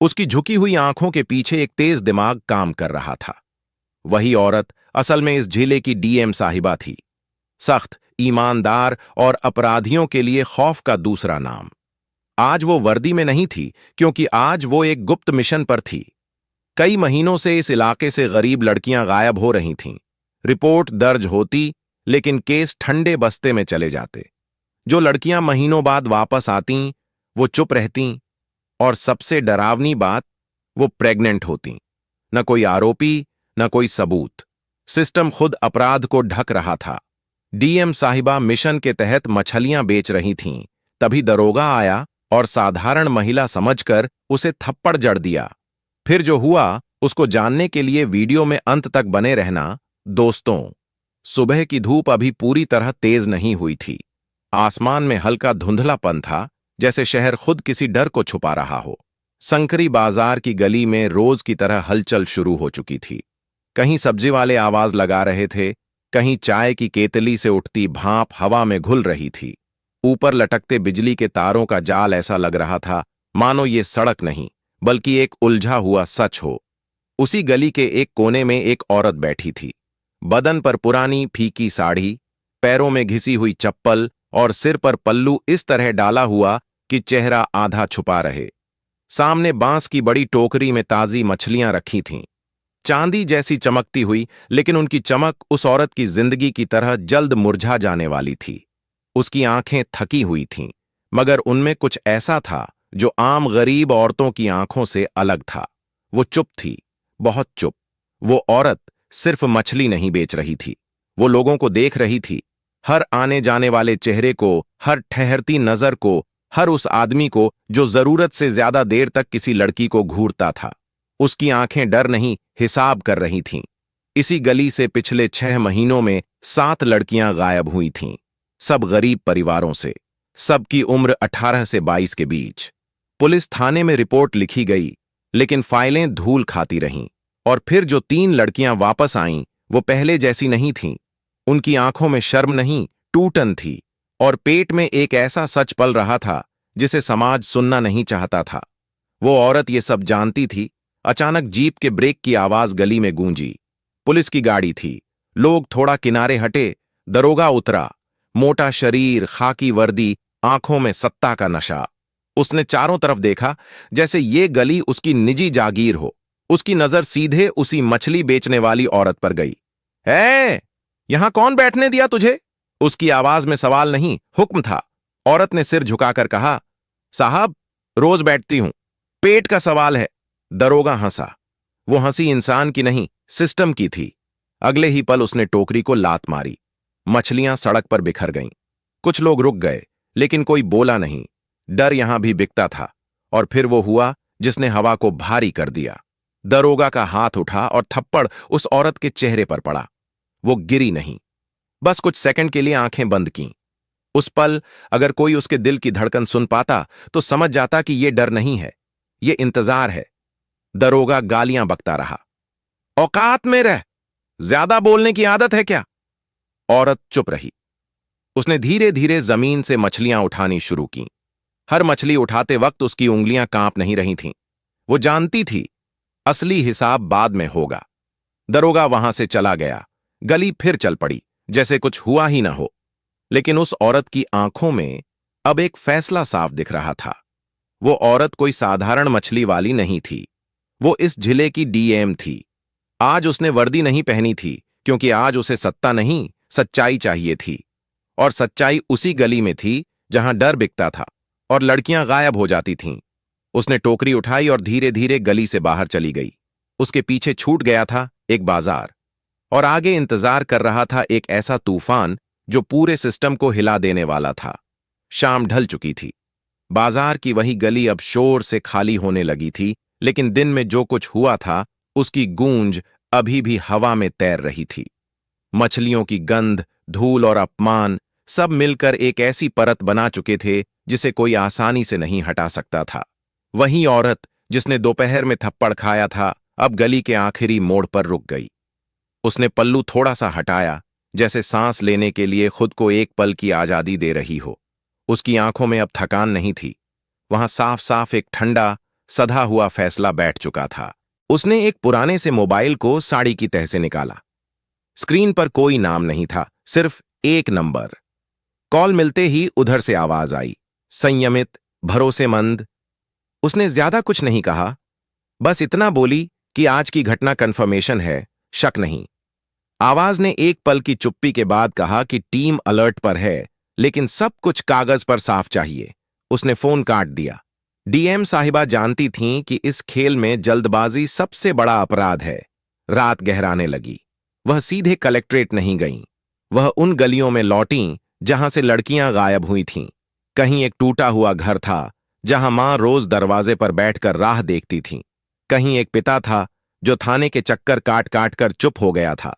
उसकी झुकी हुई आंखों के पीछे एक तेज दिमाग काम कर रहा था। वही औरत असल में इस जिले की डीएम साहिबा थी। सख्त, ईमानदार और अपराधियों के लिए खौफ का दूसरा नाम। आज वो वर्दी में नहीं थी, क्योंकि आज वो एक गुप्त मिशन पर थी। कई महीनों से इस इलाके से गरीब लड़कियां गायब हो रही थीं। रिपोर्ट दर्ज होती, लेकिन केस ठंडे बस्ते में चले जाते। जो लड़कियां महीनों बाद वापस आतीं, वो चुप रहतीं, और सबसे डरावनी बात, वो प्रेग्नेंट होतीं। न कोई आरोपी, न कोई सबूत। सिस्टम खुद अपराध को ढक रहा था। डीएम साहिबा मिशन के तहत मछलियां बेच रही थीं। तभी दरोगा आया और साधारण महिला समझकर उसे थप्पड़ जड़ दिया। फिर जो हुआ, उसको जानने के लिए वीडियो में अंत तक बने रहना। दोस्तों, सुबह की धूप अभी पूरी तरह तेज नहीं हुई थी। आसमान में हल्का धुंधलापन था, जैसे शहर खुद किसी डर को छुपा रहा हो। संकरी बाजार की गली में रोज की तरह हलचल शुरू हो चुकी थी। कहीं सब्जी वाले आवाज लगा रहे थे, कहीं चाय की केतली से उठती भाप हवा में घुल रही थी। ऊपर लटकते बिजली के तारों का जाल ऐसा लग रहा था मानो ये सड़क नहीं, बल्कि एक उलझा हुआ सच हो। उसी गली के एक कोने में एक औरत बैठी थी। बदन पर पुरानी फीकी साड़ी, पैरों में घिसी हुई चप्पल और सिर पर पल्लू इस तरह डाला हुआ कि चेहरा आधा छुपा रहे। सामने बांस की बड़ी टोकरी में ताजी मछलियां रखी थीं, चांदी जैसी चमकती हुई, लेकिन उनकी चमक उस औरत की जिंदगी की तरह जल्द मुरझा जाने वाली थी। उसकी आंखें थकी हुई थीं, मगर उनमें कुछ ऐसा था जो आम गरीब औरतों की आंखों से अलग था। वो चुप थी, बहुत चुप। वो औरत सिर्फ मछली नहीं बेच रही थी, वो लोगों को देख रही थी। हर आने जाने वाले चेहरे को, हर ठहरती नजर को, हर उस आदमी को जो जरूरत से ज्यादा देर तक किसी लड़की को घूरता था। उसकी आंखें डर नहीं, हिसाब कर रही थीं। इसी गली से पिछले 6 महीनों में 7 लड़कियां गायब हुई थीं, सब गरीब परिवारों से। सबकी उम्र 18 से 22 के बीच। पुलिस थाने में रिपोर्ट लिखी गई, लेकिन फाइलें धूल खाती रहीं। और फिर जो 3 लड़कियां वापस आईं, वो पहले जैसी नहीं थीं। उनकी आंखों में शर्म नहीं, टूटन थी, और पेट में एक ऐसा सच पल रहा था जिसे समाज सुनना नहीं चाहता था। वो औरत ये सब जानती थी। अचानक जीप के ब्रेक की आवाज गली में गूंजी। पुलिस की गाड़ी थी। लोग थोड़ा किनारे हटे। दरोगा उतरा। मोटा शरीर, खाकी वर्दी, आंखों में सत्ता का नशा। उसने चारों तरफ देखा, जैसे ये गली उसकी निजी जागीर हो। उसकी नजर सीधे उसी मछली बेचने वाली औरत पर गई। है, यहां कौन बैठने दिया तुझे? उसकी आवाज में सवाल नहीं, हुक्म था। औरत ने सिर झुकाकर कहा, साहब, रोज बैठती हूं, पेट का सवाल है। दरोगा हंसा। वो हंसी इंसान की नहीं, सिस्टम की थी। अगले ही पल उसने टोकरी को लात मारी। मछलियां सड़क पर बिखर गईं। कुछ लोग रुक गए, लेकिन कोई बोला नहीं। डर यहां भी बिकता था। और फिर वो हुआ जिसने हवा को भारी कर दिया। दरोगा का हाथ उठा और थप्पड़ उस औरत के चेहरे पर पड़ा। वो गिरी नहीं, बस कुछ सेकंड के लिए आंखें बंद कीं। उस पल अगर कोई उसके दिल की धड़कन सुन पाता तो समझ जाता कि ये डर नहीं है, ये इंतजार है। दरोगा गालियां बकता रहा। औकात में रह, ज्यादा बोलने की आदत है क्या? औरत चुप रही। उसने धीरे धीरे जमीन से मछलियां उठानी शुरू की। हर मछली उठाते वक्त उसकी उंगलियां कांप नहीं रही थीं। वो जानती थी, असली हिसाब बाद में होगा। दरोगा वहां से चला गया। गली फिर चल पड़ी, जैसे कुछ हुआ ही ना हो। लेकिन उस औरत की आंखों में अब एक फैसला साफ दिख रहा था। वो औरत कोई साधारण मछली वाली नहीं थी। वो इस जिले की डीएम थी। आज उसने वर्दी नहीं पहनी थी, क्योंकि आज उसे सत्ता नहीं, सच्चाई चाहिए थी। और सच्चाई उसी गली में थी जहां डर बिकता था और लड़कियां गायब हो जाती थीं। उसने टोकरी उठाई और धीरे धीरे गली से बाहर चली गई। उसके पीछे छूट गया था एक बाजार, और आगे इंतजार कर रहा था एक ऐसा तूफान जो पूरे सिस्टम को हिला देने वाला था। शाम ढल चुकी थी। बाजार की वही गली अब शोर से खाली होने लगी थी, लेकिन दिन में जो कुछ हुआ था उसकी गूंज अभी भी हवा में तैर रही थी। मछलियों की गंध, धूल और अपमान सब मिलकर एक ऐसी परत बना चुके थे जिसे कोई आसानी से नहीं हटा सकता था। वही औरत जिसने दोपहर में थप्पड़ खाया था, अब गली के आखिरी मोड़ पर रुक गई। उसने पल्लू थोड़ा सा हटाया, जैसे सांस लेने के लिए खुद को एक पल की आजादी दे रही हो। उसकी आंखों में अब थकान नहीं थी। वहां साफ साफ एक ठंडा, सधा हुआ फैसला बैठ चुका था। उसने एक पुराने से मोबाइल को साड़ी की तह से निकाला। स्क्रीन पर कोई नाम नहीं था, सिर्फ एक नंबर। कॉल मिलते ही उधर से आवाज आई, संयमित, भरोसेमंद। उसने ज्यादा कुछ नहीं कहा, बस इतना बोली कि आज की घटना कंफर्मेशन है, शक नहीं। आवाज ने एक पल की चुप्पी के बाद कहा कि टीम अलर्ट पर है, लेकिन सब कुछ कागज पर साफ चाहिए। उसने फोन काट दिया। डीएम साहिबा जानती थीं कि इस खेल में जल्दबाजी सबसे बड़ा अपराध है। रात गहराने लगी। वह सीधे कलेक्ट्रेट नहीं गईं। वह उन गलियों में लौटीं जहां से लड़कियां गायब हुई थीं। कहीं एक टूटा हुआ घर था जहां मां रोज दरवाजे पर बैठकर राह देखती थीं। कहीं एक पिता था जो थाने के चक्कर काट काट कर चुप हो गया था।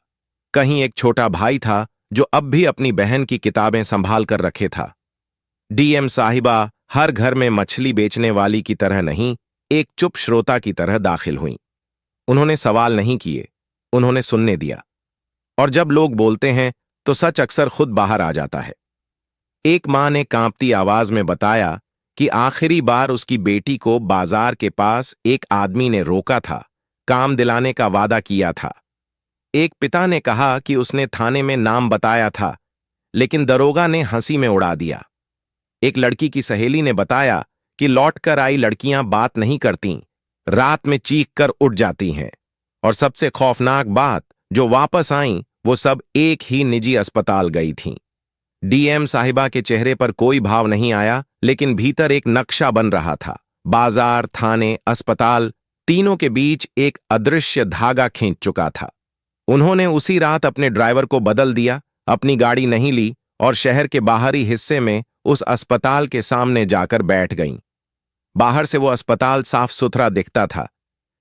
कहीं एक छोटा भाई था जो अब भी अपनी बहन की किताबें संभाल कर रखे था। डीएम साहिबा हर घर में मछली बेचने वाली की तरह नहीं, एक चुप श्रोता की तरह दाखिल हुईं। उन्होंने सवाल नहीं किए, उन्होंने सुनने दिया। और जब लोग बोलते हैं तो सच अक्सर खुद बाहर आ जाता है। एक मां ने कांपती आवाज में बताया कि आखिरी बार उसकी बेटी को बाजार के पास एक आदमी ने रोका था, काम दिलाने का वादा किया था। एक पिता ने कहा कि उसने थाने में नाम बताया था, लेकिन दरोगा ने हंसी में उड़ा दिया। एक लड़की की सहेली ने बताया कि लौटकर आई लड़कियां बात नहीं करतीं, रात में चीख कर उठ जाती हैं। और सबसे खौफनाक बात, जो वापस आईं वो सब एक ही निजी अस्पताल गई थीं। डीएम साहिबा के चेहरे पर कोई भाव नहीं आया, लेकिन भीतर एक नक्शा बन रहा था। बाजार, थाने, अस्पताल, तीनों के बीच एक अदृश्य धागा खींच चुका था। उन्होंने उसी रात अपने ड्राइवर को बदल दिया, अपनी गाड़ी नहीं ली और शहर के बाहरी हिस्से में उस अस्पताल के सामने जाकर बैठ गईं। बाहर से वो अस्पताल साफ सुथरा दिखता था,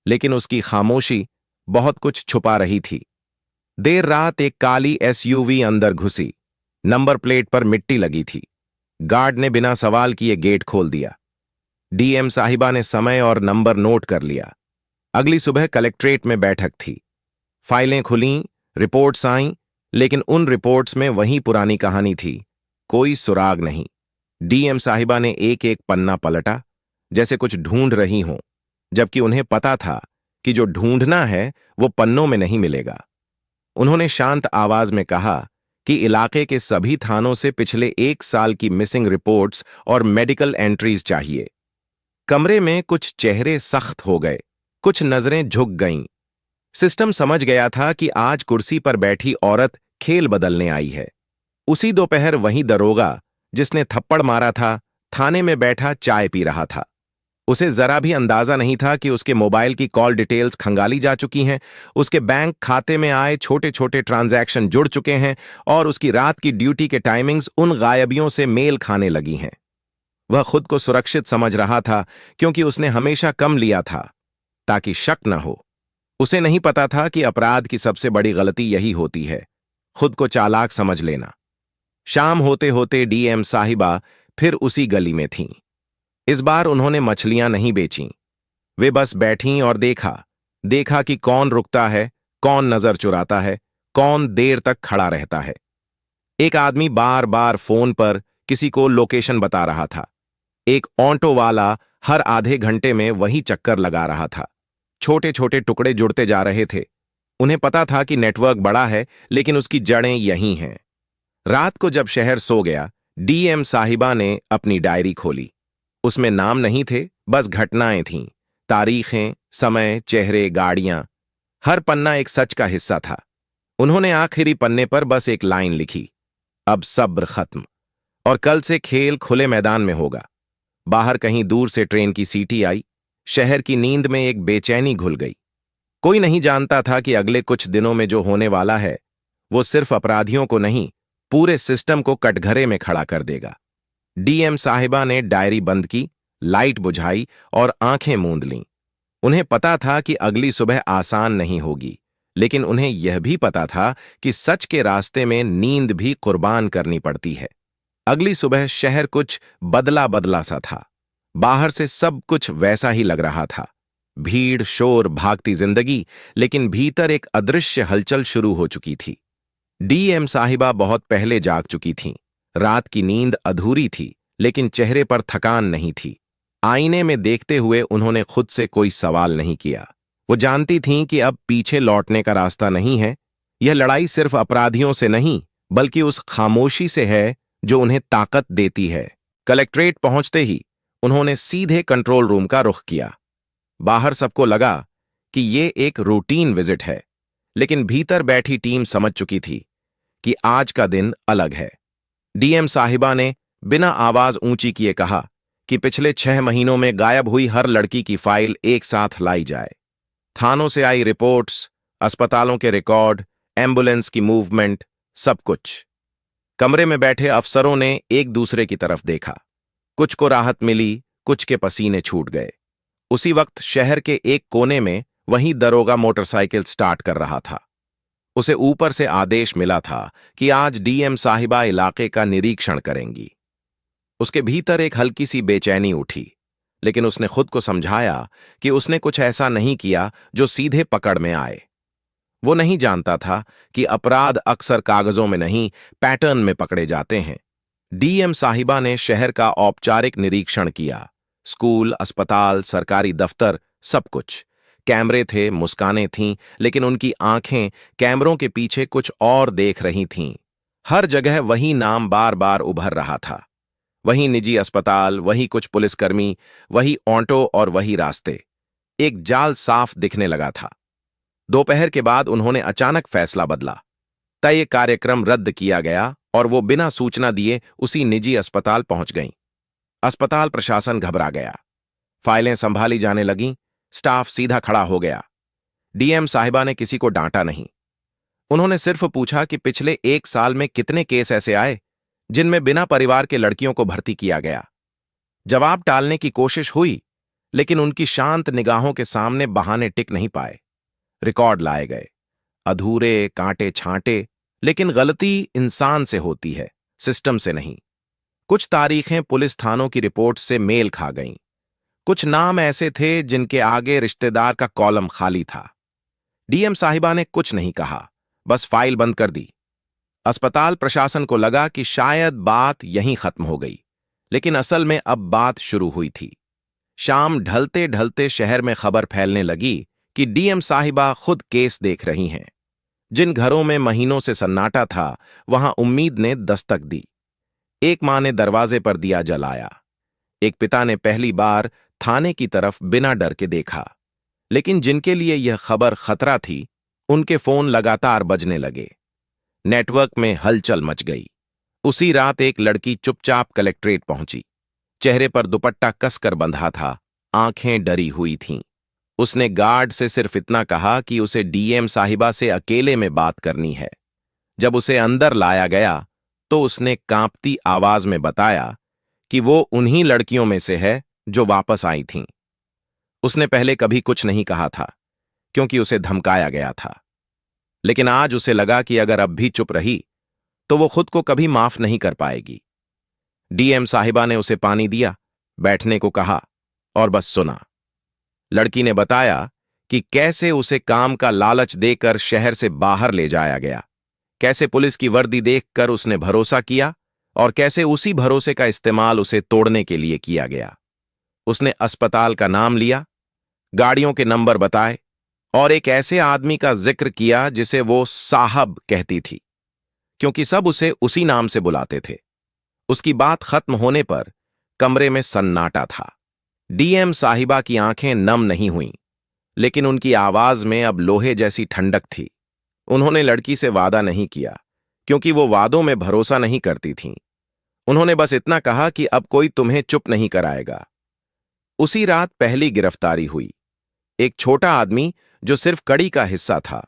लेकिन उसकी खामोशी बहुत कुछ छुपा रही थी। देर रात एक काली एसयूवी अंदर घुसी। नंबर प्लेट पर मिट्टी लगी थी। गार्ड ने बिना सवाल किए गेट खोल दिया। डीएम साहिबा ने समय और नंबर नोट कर लिया। अगली सुबह कलेक्ट्रेट में बैठक थी। फाइलें खुलीं, रिपोर्ट्स आईं, लेकिन उन रिपोर्ट्स में वही पुरानी कहानी थी, कोई सुराग नहीं। डीएम साहिबा ने एक एक पन्ना पलटा, जैसे कुछ ढूंढ रही हों, जबकि उन्हें पता था कि जो ढूंढना है वो पन्नों में नहीं मिलेगा। उन्होंने शांत आवाज में कहा कि इलाके के सभी थानों से पिछले 1 साल की मिसिंग रिपोर्ट्स और मेडिकल एंट्रीज चाहिए। कमरे में कुछ चेहरे सख्त हो गए, कुछ नजरें झुक गईं। सिस्टम समझ गया था कि आज कुर्सी पर बैठी औरत खेल बदलने आई है। उसी दोपहर वही दरोगा जिसने थप्पड़ मारा था, थाने में बैठा चाय पी रहा था। उसे जरा भी अंदाजा नहीं था कि उसके मोबाइल की कॉल डिटेल्स खंगाली जा चुकी हैं, उसके बैंक खाते में आए छोटे छोटे ट्रांजैक्शन जुड़ चुके हैं और उसकी रात की ड्यूटी के टाइमिंग्स उन गायबियों से मेल खाने लगी हैं। वह खुद को सुरक्षित समझ रहा था, क्योंकि उसने हमेशा कम लिया था ताकि शक न हो। उसे नहीं पता था कि अपराध की सबसे बड़ी गलती यही होती है, खुद को चालाक समझ लेना। शाम होते होते डीएम साहिबा फिर उसी गली में थीं। इस बार उन्होंने मछलियां नहीं बेचीं। वे बस बैठीं और देखा कि कौन रुकता है, कौन नजर चुराता है, कौन देर तक खड़ा रहता है। एक आदमी बार बार फोन पर किसी को लोकेशन बता रहा था। एक ऑटो वाला हर आधे घंटे में वही चक्कर लगा रहा था। छोटे छोटे टुकड़े जुड़ते जा रहे थे। उन्हें पता था कि नेटवर्क बड़ा है, लेकिन उसकी जड़ें यहीं हैं। रात को जब शहर सो गया, डीएम साहिबा ने अपनी डायरी खोली। उसमें नाम नहीं थे, बस घटनाएं थीं, तारीखें, समय, चेहरे, गाड़ियां। हर पन्ना एक सच का हिस्सा था। उन्होंने आखिरी पन्ने पर बस एक लाइन लिखी, अब सब्र खत्म, और कल से खेल खुले मैदान में होगा। बाहर कहीं दूर से ट्रेन की सीटी आई। शहर की नींद में एक बेचैनी घुल गई। कोई नहीं जानता था कि अगले कुछ दिनों में जो होने वाला है वो सिर्फ अपराधियों को नहीं, पूरे सिस्टम को कटघरे में खड़ा कर देगा। डीएम साहिबा ने डायरी बंद की, लाइट बुझाई और आंखें मूंद लीं। उन्हें पता था कि अगली सुबह आसान नहीं होगी, लेकिन उन्हें यह भी पता था कि सच के रास्ते में नींद भी कुर्बान करनी पड़ती है। अगली सुबह शहर कुछ बदला बदला सा था। बाहर से सब कुछ वैसा ही लग रहा था, भीड़, शोर, भागती जिंदगी, लेकिन भीतर एक अदृश्य हलचल शुरू हो चुकी थी। डीएम साहिबा बहुत पहले जाग चुकी थीं। रात की नींद अधूरी थी, लेकिन चेहरे पर थकान नहीं थी। आईने में देखते हुए उन्होंने खुद से कोई सवाल नहीं किया। वो जानती थीं कि अब पीछे लौटने का रास्ता नहीं है। यह लड़ाई सिर्फ अपराधियों से नहीं, बल्कि उस खामोशी से है जो उन्हें ताकत देती है। कलेक्ट्रेट पहुंचते ही उन्होंने सीधे कंट्रोल रूम का रुख किया। बाहर सबको लगा कि ये एक रूटीन विजिट है, लेकिन भीतर बैठी टीम समझ चुकी थी कि आज का दिन अलग है। डीएम साहिबा ने बिना आवाज ऊंची किए कहा कि पिछले 6 महीनों में गायब हुई हर लड़की की फाइल एक साथ लाई जाए। थानों से आई रिपोर्ट्स, अस्पतालों के रिकॉर्ड, एम्बुलेंस की मूवमेंट, सब कुछ। कमरे में बैठे अफसरों ने एक दूसरे की तरफ देखा। कुछ को राहत मिली, कुछ के पसीने छूट गए। उसी वक्त शहर के एक कोने में वही दरोगा मोटरसाइकिल स्टार्ट कर रहा था। उसे ऊपर से आदेश मिला था कि आज डीएम साहिबा इलाके का निरीक्षण करेंगी। उसके भीतर एक हल्की सी बेचैनी उठी, लेकिन उसने खुद को समझाया कि उसने कुछ ऐसा नहीं किया जो सीधे पकड़ में आए। वो नहीं जानता था कि अपराध अक्सर कागजों में नहीं, पैटर्न में पकड़े जाते हैं। डीएम साहिबा ने शहर का औपचारिक निरीक्षण किया। स्कूल, अस्पताल, सरकारी दफ्तर, सब कुछ। कैमरे थे, मुस्कानें थीं, लेकिन उनकी आंखें कैमरों के पीछे कुछ और देख रही थीं। हर जगह वही नाम बार बार उभर रहा था। वही निजी अस्पताल, वही कुछ पुलिसकर्मी, वही ऑटो और वही रास्ते। एक जाल साफ दिखने लगा था। दोपहर के बाद उन्होंने अचानक फैसला बदला। तय कार्यक्रम रद्द किया गया और वो बिना सूचना दिए उसी निजी अस्पताल पहुंच गईं। अस्पताल प्रशासन घबरा गया। फाइलें संभाली जाने लगीं, स्टाफ सीधा खड़ा हो गया। डीएम साहिबा ने किसी को डांटा नहीं। उन्होंने सिर्फ पूछा कि पिछले 1 साल में कितने केस ऐसे आए जिनमें बिना परिवार के लड़कियों को भर्ती किया गया। जवाब टालने की कोशिश हुई, लेकिन उनकी शांत निगाहों के सामने बहाने टिक नहीं पाए। रिकॉर्ड लाए गए, अधूरे, कांटे छांटे, लेकिन गलती इंसान से होती है, सिस्टम से नहीं। कुछ तारीखें पुलिस थानों की रिपोर्ट से मेल खा गईं। कुछ नाम ऐसे थे जिनके आगे रिश्तेदार का कॉलम खाली था। डीएम साहिबा ने कुछ नहीं कहा, बस फाइल बंद कर दी। अस्पताल प्रशासन को लगा कि शायद बात यहीं खत्म हो गई, लेकिन असल में अब बात शुरू हुई थी। शाम ढलते ढलते शहर में खबर फैलने लगी कि डीएम साहिबा खुद केस देख रही हैं। जिन घरों में महीनों से सन्नाटा था, वहां उम्मीद ने दस्तक दी। एक मां ने दरवाजे पर दिया जलाया। एक पिता ने पहली बार थाने की तरफ बिना डर के देखा। लेकिन जिनके लिए यह खबर खतरा थी, उनके फोन लगातार बजने लगे। नेटवर्क में हलचल मच गई। उसी रात एक लड़की चुपचाप कलेक्ट्रेट पहुंची। चेहरे पर दुपट्टा कसकर बंधा था, आंखें डरी हुई थीं। उसने गार्ड से सिर्फ इतना कहा कि उसे डीएम साहिबा से अकेले में बात करनी है। जब उसे अंदर लाया गया तो उसने कांपती आवाज में बताया कि वो उन्हीं लड़कियों में से है जो वापस आई थीं। उसने पहले कभी कुछ नहीं कहा था, क्योंकि उसे धमकाया गया था। लेकिन आज उसे लगा कि अगर अब भी चुप रही तो वो खुद को कभी माफ नहीं कर पाएगी। डीएम साहिबा ने उसे पानी दिया, बैठने को कहा और बस सुना। लड़की ने बताया कि कैसे उसे काम का लालच देकर शहर से बाहर ले जाया गया, कैसे पुलिस की वर्दी देखकर उसने भरोसा किया और कैसे उसी भरोसे का इस्तेमाल उसे तोड़ने के लिए किया गया। उसने अस्पताल का नाम लिया, गाड़ियों के नंबर बताए और एक ऐसे आदमी का जिक्र किया जिसे वो साहब कहती थी, क्योंकि सब उसे उसी नाम से बुलाते थे। उसकी बात खत्म होने पर कमरे में सन्नाटा था। डीएम साहिबा की आंखें नम नहीं हुईं, लेकिन उनकी आवाज में अब लोहे जैसी ठंडक थी। उन्होंने लड़की से वादा नहीं किया, क्योंकि वो वादों में भरोसा नहीं करती थीं। उन्होंने बस इतना कहा कि अब कोई तुम्हें चुप नहीं कराएगा। उसी रात पहली गिरफ्तारी हुई। एक छोटा आदमी जो सिर्फ कड़ी का हिस्सा था।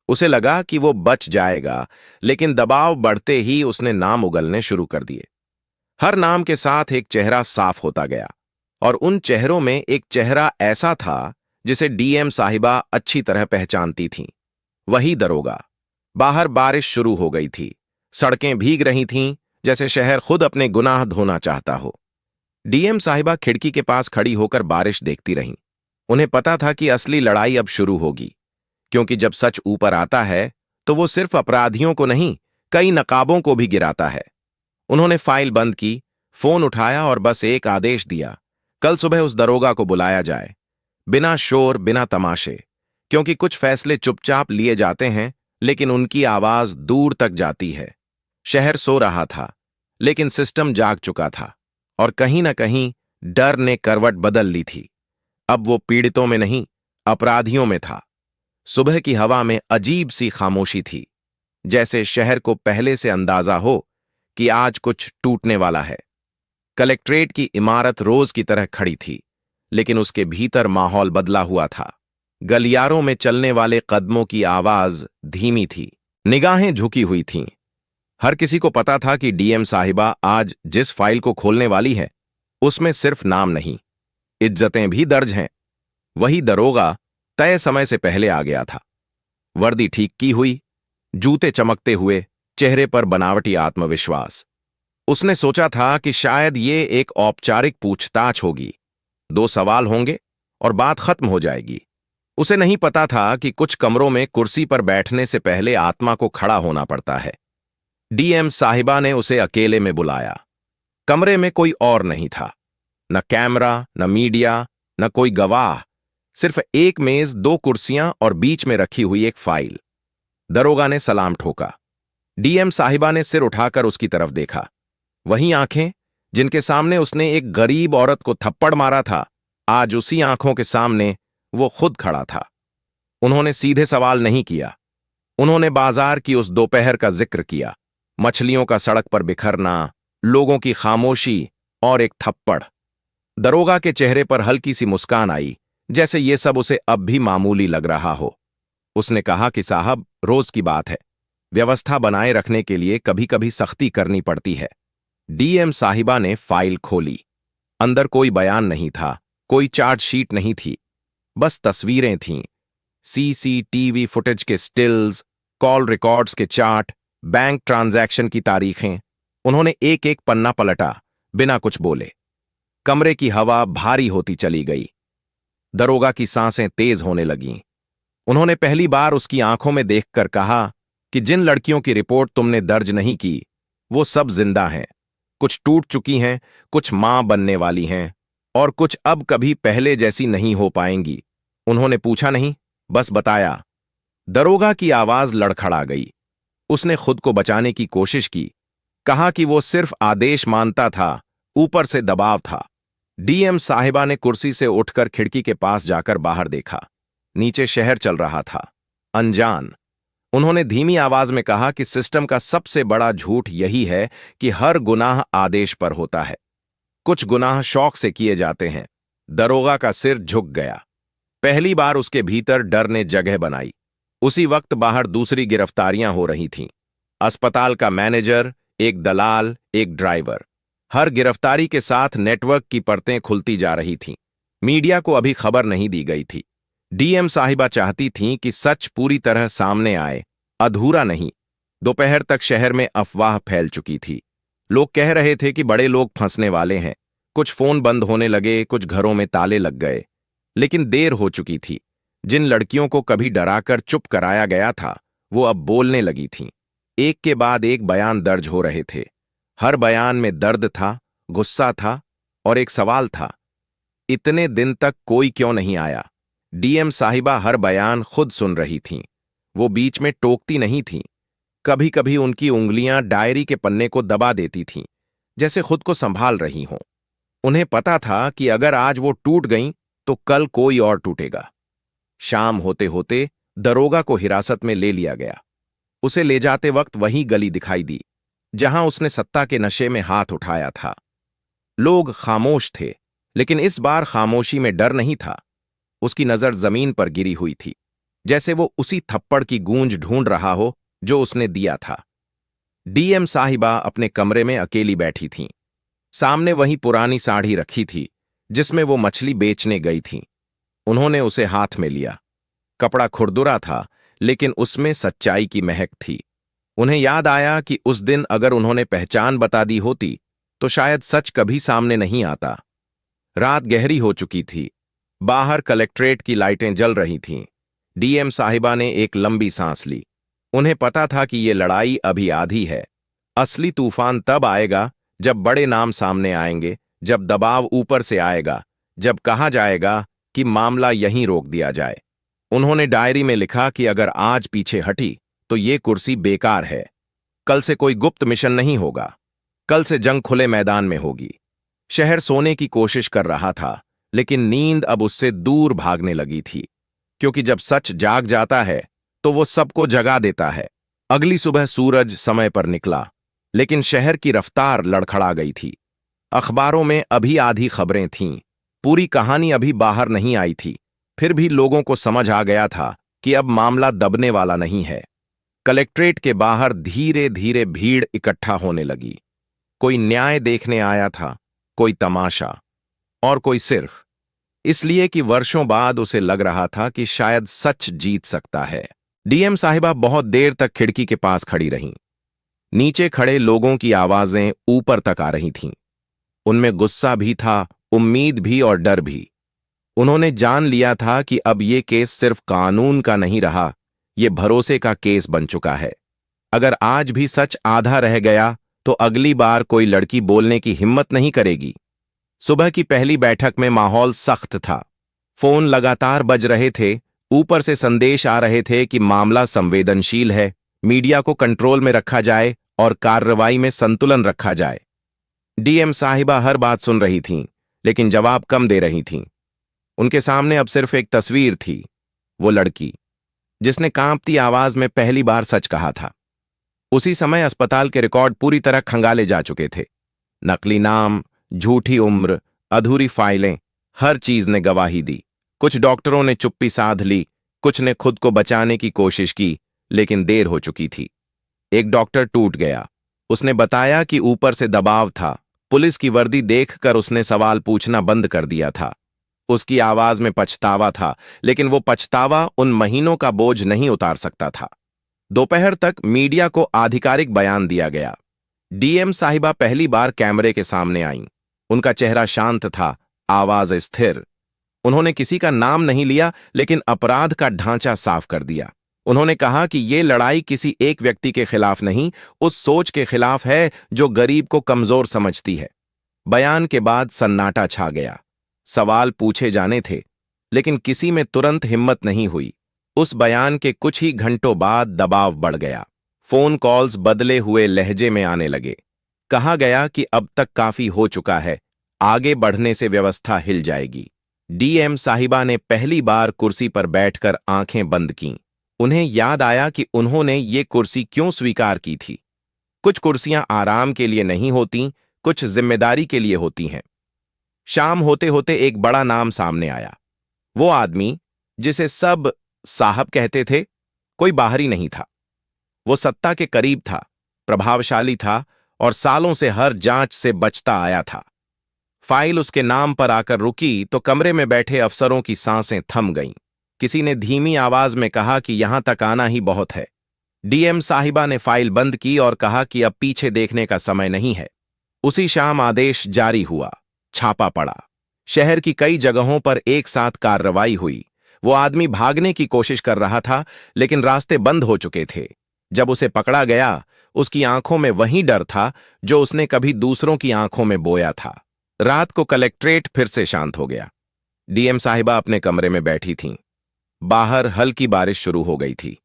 उसे लगा कि वो बच जाएगा, लेकिन दबाव बढ़ते ही उसने नाम उगलने शुरू कर दिए। हर नाम के साथ एक चेहरा साफ होता गया, और उन चेहरों में एक चेहरा ऐसा था जिसे डीएम साहिबा अच्छी तरह पहचानती थीं। वही दरोगा। बाहर बारिश शुरू हो गई थी। सड़कें भीग रही थीं, जैसे शहर खुद अपने गुनाह धोना चाहता हो। डीएम साहिबा खिड़की के पास खड़ी होकर बारिश देखती रहीं। उन्हें पता था कि असली लड़ाई अब शुरू होगी, क्योंकि जब सच ऊपर आता है तो वो सिर्फ अपराधियों को नहीं, कई नकाबों को भी गिराता है। उन्होंने फाइल बंद की, फोन उठाया और बस एक आदेश दिया कल सुबह उस दरोगा को बुलाया जाए, बिना शोर बिना तमाशे, क्योंकि कुछ फैसले चुपचाप लिए जाते हैं लेकिन उनकी आवाज दूर तक जाती है। शहर सो रहा था, लेकिन सिस्टम जाग चुका था और कहीं ना कहीं डर ने करवट बदल ली थी। अब वो पीड़ितों में नहीं, अपराधियों में था। सुबह की हवा में अजीब सी खामोशी थी, जैसे शहर को पहले से अंदाजा हो कि आज कुछ टूटने वाला है। कलेक्ट्रेट की इमारत रोज की तरह खड़ी थी, लेकिन उसके भीतर माहौल बदला हुआ था। गलियारों में चलने वाले कदमों की आवाज धीमी थी, निगाहें झुकी हुई थीं। हर किसी को पता था कि डीएम साहिबा आज जिस फाइल को खोलने वाली है, उसमें सिर्फ नाम नहीं, इज्जतें भी दर्ज हैं। वही दरोगा तय समय से पहले आ गया था, वर्दी ठीक की हुई, जूते चमकते हुए, चेहरे पर बनावटी आत्मविश्वास। उसने सोचा था कि शायद ये एक औपचारिक पूछताछ होगी, 2 सवाल होंगे और बात खत्म हो जाएगी। उसे नहीं पता था कि कुछ कमरों में कुर्सी पर बैठने से पहले आत्मा को खड़ा होना पड़ता है। डीएम साहिबा ने उसे अकेले में बुलाया। कमरे में कोई और नहीं था, न कैमरा, न मीडिया, न कोई गवाह, सिर्फ एक मेज, 2 कुर्सियां और बीच में रखी हुई एक फाइल। दरोगा ने सलाम ठोका। डीएम साहिबा ने सिर उठाकर उसकी तरफ देखा। वही आंखें जिनके सामने उसने एक गरीब औरत को थप्पड़ मारा था, आज उसी आंखों के सामने वो खुद खड़ा था। उन्होंने सीधे सवाल नहीं किया, उन्होंने बाजार की उस दोपहर का जिक्र किया, मछलियों का सड़क पर बिखरना, लोगों की खामोशी और एक थप्पड़। दरोगा के चेहरे पर हल्की सी मुस्कान आई, जैसे ये सब उसे अब भी मामूली लग रहा हो। उसने कहा कि साहब, रोज की बात है, व्यवस्था बनाए रखने के लिए कभी कभी सख्ती करनी पड़ती है। डीएम साहिबा ने फाइल खोली। अंदर कोई बयान नहीं था, कोई चार्जशीट नहीं थी, बस तस्वीरें थीं, सीसीटीवी फुटेज के स्टिल्स, कॉल रिकॉर्ड्स के चार्ट, बैंक ट्रांजैक्शन की तारीखें। उन्होंने एक एक पन्ना पलटा, बिना कुछ बोले। कमरे की हवा भारी होती चली गई। दरोगा की सांसें तेज होने लगीं। उन्होंने पहली बार उसकी आंखों में देखकर कहा कि जिन लड़कियों की रिपोर्ट तुमने दर्ज नहीं की, वो सब जिंदा हैं। कुछ टूट चुकी हैं, कुछ मां बनने वाली हैं, और कुछ अब कभी पहले जैसी नहीं हो पाएंगी। उन्होंने पूछा नहीं, बस बताया। दरोगा की आवाज लड़खड़ा गई। उसने खुद को बचाने की कोशिश की, कहा कि वो सिर्फ आदेश मानता था, ऊपर से दबाव था। डीएम साहिबा ने कुर्सी से उठकर खिड़की के पास जाकर बाहर देखा। नीचे शहर चल रहा था, अनजान। उन्होंने धीमी आवाज में कहा कि सिस्टम का सबसे बड़ा झूठ यही है कि हर गुनाह आदेश पर होता है, कुछ गुनाह शौक से किए जाते हैं। दरोगा का सिर झुक गया। पहली बार उसके भीतर डर ने जगह बनाई। उसी वक्त बाहर दूसरी गिरफ्तारियां हो रही थीं। अस्पताल का मैनेजर, एक दलाल, एक ड्राइवर। हर गिरफ्तारी के साथ नेटवर्क की परतें खुलती जा रही थीं। मीडिया को अभी खबर नहीं दी गई थी। डीएम साहिबा चाहती थीं कि सच पूरी तरह सामने आए, अधूरा नहीं। दोपहर तक शहर में अफवाह फैल चुकी थी। लोग कह रहे थे कि बड़े लोग फंसने वाले हैं। कुछ फोन बंद होने लगे, कुछ घरों में ताले लग गए। लेकिन देर हो चुकी थी। जिन लड़कियों को कभी डराकर चुप कराया गया था, वो अब बोलने लगी थीं। एक के बाद एक बयान दर्ज हो रहे थे। हर बयान में दर्द था, गुस्सा था और एक सवाल था, इतने दिन तक कोई क्यों नहीं आया? डीएम साहिबा हर बयान खुद सुन रही थीं। वो बीच में टोकती नहीं थीं। कभी कभी उनकी उंगलियां डायरी के पन्ने को दबा देती थीं, जैसे खुद को संभाल रही हों। उन्हें पता था कि अगर आज वो टूट गईं, तो कल कोई और टूटेगा। शाम होते होते दरोगा को हिरासत में ले लिया गया। उसे ले जाते वक्त वही गली दिखाई दी, जहां उसने सत्ता के नशे में हाथ उठाया था। लोग खामोश थे, लेकिन इस बार खामोशी में डर नहीं था। उसकी नजर जमीन पर गिरी हुई थी, जैसे वो उसी थप्पड़ की गूंज ढूंढ रहा हो जो उसने दिया था। डीएम साहिबा अपने कमरे में अकेली बैठी थीं। सामने वही पुरानी साड़ी रखी थी, जिसमें वो मछली बेचने गई थीं। उन्होंने उसे हाथ में लिया। कपड़ा खुरदुरा था, लेकिन उसमें सच्चाई की महक थी। उन्हें याद आया कि उस दिन अगर उन्होंने पहचान बता दी होती, तो शायद सच कभी सामने नहीं आता। रात गहरी हो चुकी थी। बाहर कलेक्ट्रेट की लाइटें जल रही थीं। डीएम साहिबा ने एक लंबी सांस ली। उन्हें पता था कि ये लड़ाई अभी आधी है। असली तूफान तब आएगा जब बड़े नाम सामने आएंगे, जब दबाव ऊपर से आएगा, जब कहा जाएगा कि मामला यहीं रोक दिया जाए। उन्होंने डायरी में लिखा कि अगर आज पीछे हटी तो ये कुर्सी बेकार है। कल से कोई गुप्त मिशन नहीं होगा। कल से जंग खुले मैदान में होगी। शहर सोने की कोशिश कर रहा था, लेकिन नींद अब उससे दूर भागने लगी थी, क्योंकि जब सच जाग जाता है तो वो सबको जगा देता है। अगली सुबह सूरज समय पर निकला, लेकिन शहर की रफ्तार लड़खड़ा गई थी। अखबारों में अभी आधी खबरें थीं, पूरी कहानी अभी बाहर नहीं आई थी। फिर भी लोगों को समझ आ गया था कि अब मामला दबने वाला नहीं है। कलेक्ट्रेट के बाहर धीरे धीरे भीड़ इकट्ठा होने लगी। कोई न्याय देखने आया था, कोई तमाशा, और कोई सिर्फ इसलिए कि वर्षों बाद उसे लग रहा था कि शायद सच जीत सकता है। डीएम साहिबा बहुत देर तक खिड़की के पास खड़ी रहीं। नीचे खड़े लोगों की आवाजें ऊपर तक आ रही थीं। उनमें गुस्सा भी था, उम्मीद भी और डर भी। उन्होंने जान लिया था कि अब ये केस सिर्फ कानून का नहीं रहा, ये भरोसे का केस बन चुका है। अगर आज भी सच आधा रह गया तो अगली बार कोई लड़की बोलने की हिम्मत नहीं करेगी। सुबह की पहली बैठक में माहौल सख्त था। फोन लगातार बज रहे थे, ऊपर से संदेश आ रहे थे कि मामला संवेदनशील है, मीडिया को कंट्रोल में रखा जाए और कार्रवाई में संतुलन रखा जाए। डीएम साहिबा हर बात सुन रही थीं, लेकिन जवाब कम दे रही थीं। उनके सामने अब सिर्फ एक तस्वीर थी, वो लड़की जिसने कांपती आवाज में पहली बार सच कहा था। उसी समय अस्पताल के रिकॉर्ड पूरी तरह खंगाले जा चुके थे। नकली नाम, झूठी उम्र, अधूरी फाइलें, हर चीज ने गवाही दी। कुछ डॉक्टरों ने चुप्पी साध ली, कुछ ने खुद को बचाने की कोशिश की, लेकिन देर हो चुकी थी। एक डॉक्टर टूट गया। उसने बताया कि ऊपर से दबाव था। पुलिस की वर्दी देखकर उसने सवाल पूछना बंद कर दिया था। उसकी आवाज में पछतावा था, लेकिन वो पछतावा उन महीनों का बोझ नहीं उतार सकता था। दोपहर तक मीडिया को आधिकारिक बयान दिया गया। डीएम साहिबा पहली बार कैमरे के सामने आईं। उनका चेहरा शांत था, आवाज स्थिर। उन्होंने किसी का नाम नहीं लिया, लेकिन अपराध का ढांचा साफ कर दिया। उन्होंने कहा कि ये लड़ाई किसी एक व्यक्ति के खिलाफ नहीं, उस सोच के खिलाफ है जो गरीब को कमजोर समझती है। बयान के बाद सन्नाटा छा गया। सवाल पूछे जाने थे, लेकिन किसी में तुरंत हिम्मत नहीं हुई। उस बयान के कुछ ही घंटों बाद दबाव बढ़ गया। फोन कॉल्स बदले हुए लहजे में आने लगे। कहा गया कि अब तक काफी हो चुका है, आगे बढ़ने से व्यवस्था हिल जाएगी। डीएम साहिबा ने पहली बार कुर्सी पर बैठकर आंखें बंद कीं। उन्हें याद आया कि उन्होंने ये कुर्सी क्यों स्वीकार की थी। कुछ कुर्सियां आराम के लिए नहीं होती, कुछ जिम्मेदारी के लिए होती हैं। शाम होते होते एक बड़ा नाम सामने आया। वो आदमी जिसे सब साहब कहते थे, कोई बाहरी नहीं था। वो सत्ता के करीब था, प्रभावशाली था और सालों से हर जांच से बचता आया था। फाइल उसके नाम पर आकर रुकी तो कमरे में बैठे अफसरों की सांसें थम गईं। किसी ने धीमी आवाज में कहा कि यहां तक आना ही बहुत है। डीएम साहिबा ने फाइल बंद की और कहा कि अब पीछे देखने का समय नहीं है। उसी शाम आदेश जारी हुआ। छापा पड़ा। शहर की कई जगहों पर एक साथ कार्रवाई हुई। वो आदमी भागने की कोशिश कर रहा था, लेकिन रास्ते बंद हो चुके थे। जब उसे पकड़ा गया, उसकी आंखों में वही डर था जो उसने कभी दूसरों की आंखों में बोया था। रात को कलेक्ट्रेट फिर से शांत हो गया। डीएम साहिबा अपने कमरे में बैठी थीं। बाहर हल्की बारिश शुरू हो गई थी।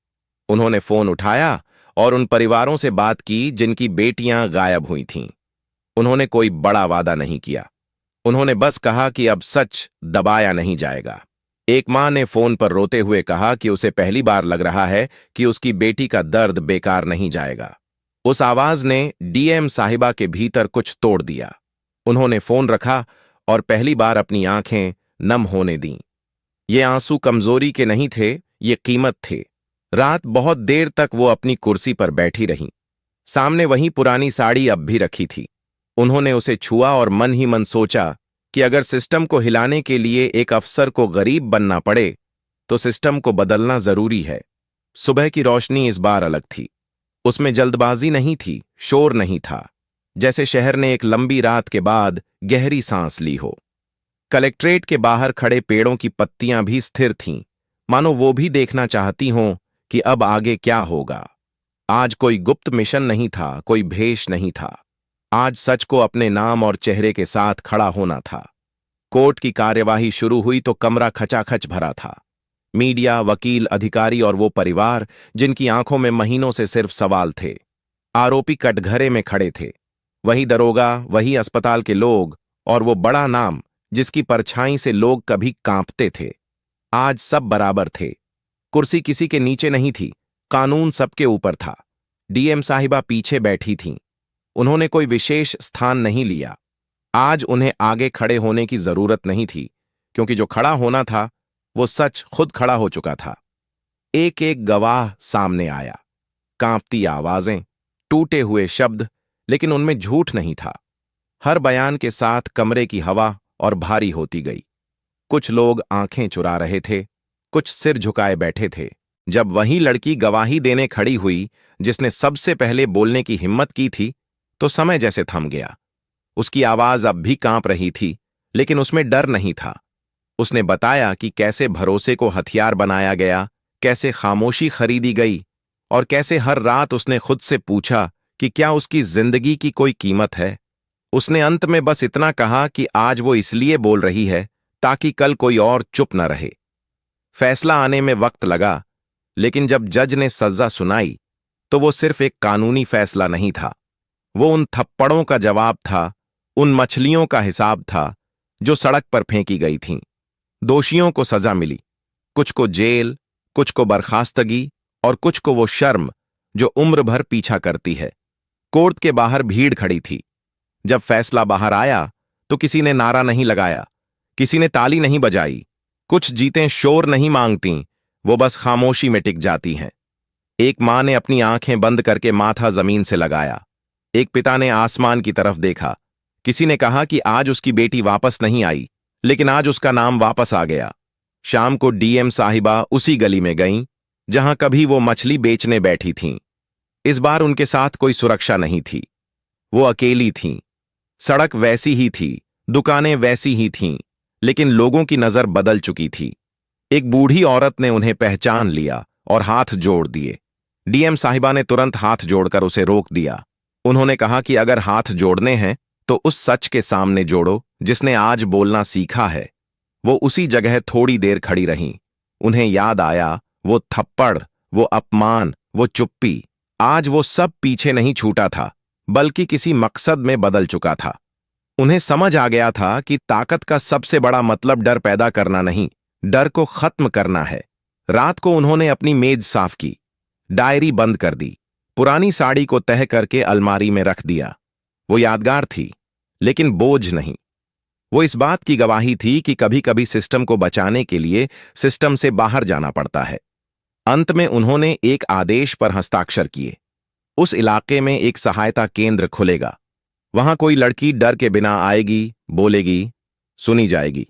उन्होंने फोन उठाया और उन परिवारों से बात की जिनकी बेटियां गायब हुई थीं। उन्होंने कोई बड़ा वादा नहीं किया। उन्होंने बस कहा कि अब सच दबाया नहीं जाएगा। एक मां ने फोन पर रोते हुए कहा कि उसे पहली बार लग रहा है कि उसकी बेटी का दर्द बेकार नहीं जाएगा। उस आवाज ने डीएम साहिबा के भीतर कुछ तोड़ दिया। उन्होंने फोन रखा और पहली बार अपनी आंखें नम होने दीं। ये आंसू कमजोरी के नहीं थे, ये कीमत थे। रात बहुत देर तक वो अपनी कुर्सी पर बैठी रहीं। सामने वही पुरानी साड़ी अब भी रखी थी। उन्होंने उसे छुआ और मन ही मन सोचा कि अगर सिस्टम को हिलाने के लिए एक अफसर को गरीब बनना पड़े तो सिस्टम को बदलना जरूरी है। सुबह की रोशनी इस बार अलग थी। उसमें जल्दबाजी नहीं थी, शोर नहीं था, जैसे शहर ने एक लंबी रात के बाद गहरी सांस ली हो। कलेक्ट्रेट के बाहर खड़े पेड़ों की पत्तियां भी स्थिर थीं, मानो वो भी देखना चाहती हों कि अब आगे क्या होगा। आज कोई गुप्त मिशन नहीं था, कोई भेष नहीं था। आज सच को अपने नाम और चेहरे के साथ खड़ा होना था। कोर्ट की कार्यवाही शुरू हुई तो कमरा खचाखच भरा था। मीडिया, वकील, अधिकारी और वो परिवार जिनकी आंखों में महीनों से सिर्फ सवाल थे। आरोपी कटघरे में खड़े थे। वही दरोगा, वही अस्पताल के लोग और वो बड़ा नाम जिसकी परछाई से लोग कभी कांपते थे। आज सब बराबर थे। कुर्सी किसी के नीचे नहीं थी, कानून सबके ऊपर था। डीएम साहिबा पीछे बैठी थीं। उन्होंने कोई विशेष स्थान नहीं लिया। आज उन्हें आगे खड़े होने की जरूरत नहीं थी, क्योंकि जो खड़ा होना था वो सच खुद खड़ा हो चुका था। एक एक गवाह सामने आया। कांपती आवाजें, टूटे हुए शब्द, लेकिन उनमें झूठ नहीं था। हर बयान के साथ कमरे की हवा और भारी होती गई। कुछ लोग आंखें चुरा रहे थे, कुछ सिर झुकाए बैठे थे। जब वही लड़की गवाही देने खड़ी हुई जिसने सबसे पहले बोलने की हिम्मत की थी, तो समय जैसे थम गया। उसकी आवाज अब भी कांप रही थी, लेकिन उसमें डर नहीं था। उसने बताया कि कैसे भरोसे को हथियार बनाया गया, कैसे खामोशी खरीदी गई और कैसे हर रात उसने खुद से पूछा कि क्या उसकी जिंदगी की कोई कीमत है। उसने अंत में बस इतना कहा कि आज वो इसलिए बोल रही है ताकि कल कोई और चुप न रहे। फैसला आने में वक्त लगा, लेकिन जब जज ने सजा सुनाई तो वो सिर्फ एक कानूनी फैसला नहीं था। वो उन थप्पड़ों का जवाब था, उन मछलियों का हिसाब था जो सड़क पर फेंकी गई थीं। दोषियों को सजा मिली, कुछ को जेल, कुछ को बर्खास्तगी और कुछ को वो शर्म जो उम्र भर पीछा करती है। कोर्ट के बाहर भीड़ खड़ी थी। जब फैसला बाहर आया तो किसी ने नारा नहीं लगाया, किसी ने ताली नहीं बजाई। कुछ जीतें शोर नहीं मांगती, वो बस खामोशी में टिक जाती हैं। एक मां ने अपनी आंखें बंद करके माथा जमीन से लगाया। एक पिता ने आसमान की तरफ देखा। किसी ने कहा कि आज उसकी बेटी वापस नहीं आई, लेकिन आज उसका नाम वापस आ गया। शाम को डीएम साहिबा उसी गली में गईं जहां कभी वो मछली बेचने बैठी थीं। इस बार उनके साथ कोई सुरक्षा नहीं थी। वो अकेली थीं। सड़क वैसी ही थी, दुकानें वैसी ही थीं, लेकिन लोगों की नजर बदल चुकी थी। एक बूढ़ी औरत ने उन्हें पहचान लिया और हाथ जोड़ दिए। डीएम साहिबा ने तुरंत हाथ जोड़कर उसे रोक दिया। उन्होंने कहा कि अगर हाथ जोड़ने हैं तो उस सच के सामने जोड़ो जिसने आज बोलना सीखा है। वो उसी जगह थोड़ी देर खड़ी रहीं। उन्हें याद आया वो थप्पड़, वो अपमान, वो चुप्पी। आज वो सब पीछे नहीं छूटा था, बल्कि किसी मकसद में बदल चुका था। उन्हें समझ आ गया था कि ताकत का सबसे बड़ा मतलब डर पैदा करना नहीं, डर को खत्म करना है। रात को उन्होंने अपनी मेज साफ की, डायरी बंद कर दी, पुरानी साड़ी को तह करके अलमारी में रख दिया। वो यादगार थी, लेकिन बोझ नहीं। वो इस बात की गवाही थी कि कभी कभी सिस्टम को बचाने के लिए सिस्टम से बाहर जाना पड़ता है। अंत में उन्होंने एक आदेश पर हस्ताक्षर किए। उस इलाके में एक सहायता केंद्र खुलेगा। वहां कोई लड़की डर के बिना आएगी, बोलेगी, सुनी जाएगी।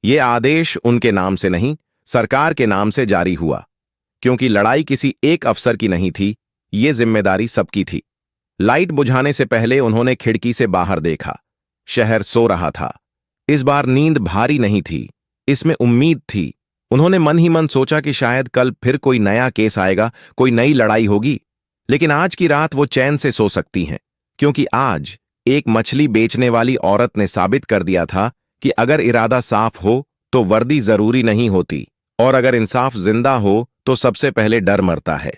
ये आदेश उनके नाम से नहीं, सरकार के नाम से जारी हुआ, क्योंकि लड़ाई किसी एक अफसर की नहीं थी, ये जिम्मेदारी सबकी थी। लाइट बुझाने से पहले उन्होंने खिड़की से बाहर देखा। शहर सो रहा था। इस बार नींद भारी नहीं थी, इसमें उम्मीद थी। उन्होंने मन ही मन सोचा कि शायद कल फिर कोई नया केस आएगा, कोई नई लड़ाई होगी। लेकिन आज की रात वो चैन से सो सकती हैं, क्योंकि आज एक मछली बेचने वाली औरत ने साबित कर दिया था कि अगर इरादा साफ हो तो वर्दी जरूरी नहीं होती, और अगर इंसाफ जिंदा हो तो सबसे पहले डर मरता है।